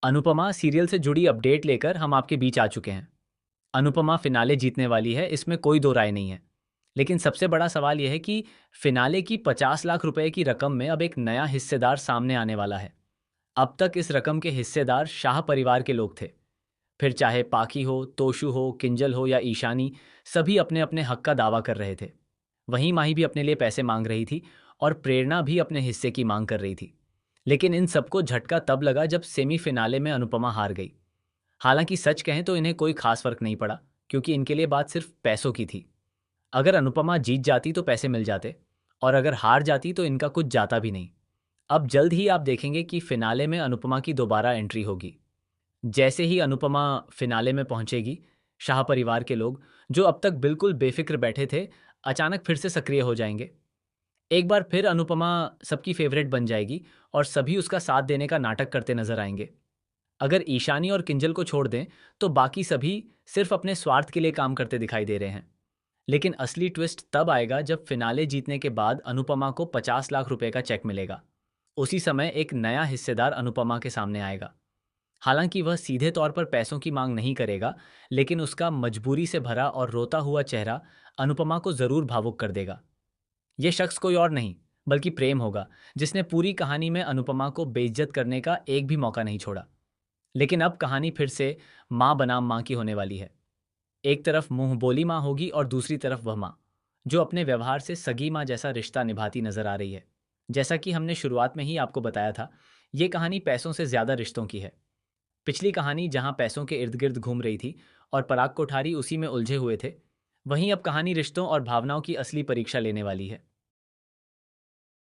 Anupama serial से जुड़ी update लेकर हम आपके बीच आ चुके हैं। अनुपमा फिनाले जीतने वाली है, इसमें कोई दो राय नहीं है। लेकिन सबसे बड़ा सवाल यह है कि फिनाले की 50 लाख रुपए की रकम में अब एक नया हिस्सेदार सामने आने वाला है। अब तक इस रकम के हिस्सेदार शाह परिवार के लोग थे। फिर चाहे पाखी हो, तोशु हो, किंजल हो या ईशानी, सभी अपने अपने हक का दावा कर रहे थे। वहीं माही भी अपने लिए पैसे मांग रही थी और प्रेरणा भी अपने हिस्से की मांग कर रही थी। लेकिन इन सबको झटका तब लगा जब सेमीफिनाले में अनुपमा हार गई। हालांकि सच कहें तो इन्हें कोई खास फर्क नहीं पड़ा, क्योंकि इनके लिए बात सिर्फ पैसों की थी। अगर अनुपमा जीत जाती तो पैसे मिल जाते, और अगर हार जाती तो इनका कुछ जाता भी नहीं। अब जल्द ही आप देखेंगे कि फिनाले में अनुपमा की दोबारा एंट्री होगी। जैसे ही अनुपमा फिनाले में पहुंचेगी, शाह परिवार के लोग, जो अब तक बिल्कुल बेफिक्र बैठे थे, अचानक फिर से सक्रिय हो जाएंगे। एक बार फिर अनुपमा सबकी फेवरेट बन जाएगी और सभी उसका साथ देने का नाटक करते नजर आएंगे। अगर ईशानी और किंजल को छोड़ दें तो बाकी सभी सिर्फ अपने स्वार्थ के लिए काम करते दिखाई दे रहे हैं। लेकिन असली ट्विस्ट तब आएगा जब फिनाले जीतने के बाद अनुपमा को 50 लाख रुपए का चेक मिलेगा। उसी समय एक नया हिस्सेदार अनुपमा के सामने आएगा। हालांकि वह सीधे तौर पर पैसों की मांग नहीं करेगा, लेकिन उसका मजबूरी से भरा और रोता हुआ चेहरा अनुपमा को जरूर भावुक कर देगा। यह शख्स कोई और नहीं, बल्कि प्रेम होगा, जिसने पूरी कहानी में अनुपमा को बेइज्जत करने का एक भी मौका नहीं छोड़ा। लेकिन अब कहानी फिर से माँ बनाम माँ की होने वाली है। एक तरफ मुंह बोली माँ होगी और दूसरी तरफ वह माँ, जो अपने व्यवहार से सगी माँ जैसा रिश्ता निभाती नजर आ रही है। जैसा कि हमने शुरुआत में ही आपको बताया था, ये कहानी पैसों से ज्यादा रिश्तों की है। पिछली कहानी जहां पैसों के इर्द गिर्द घूम रही थी और पराग कोठारी उसी में उलझे हुए थे, वहीं अब कहानी रिश्तों और भावनाओं की असली परीक्षा लेने वाली है।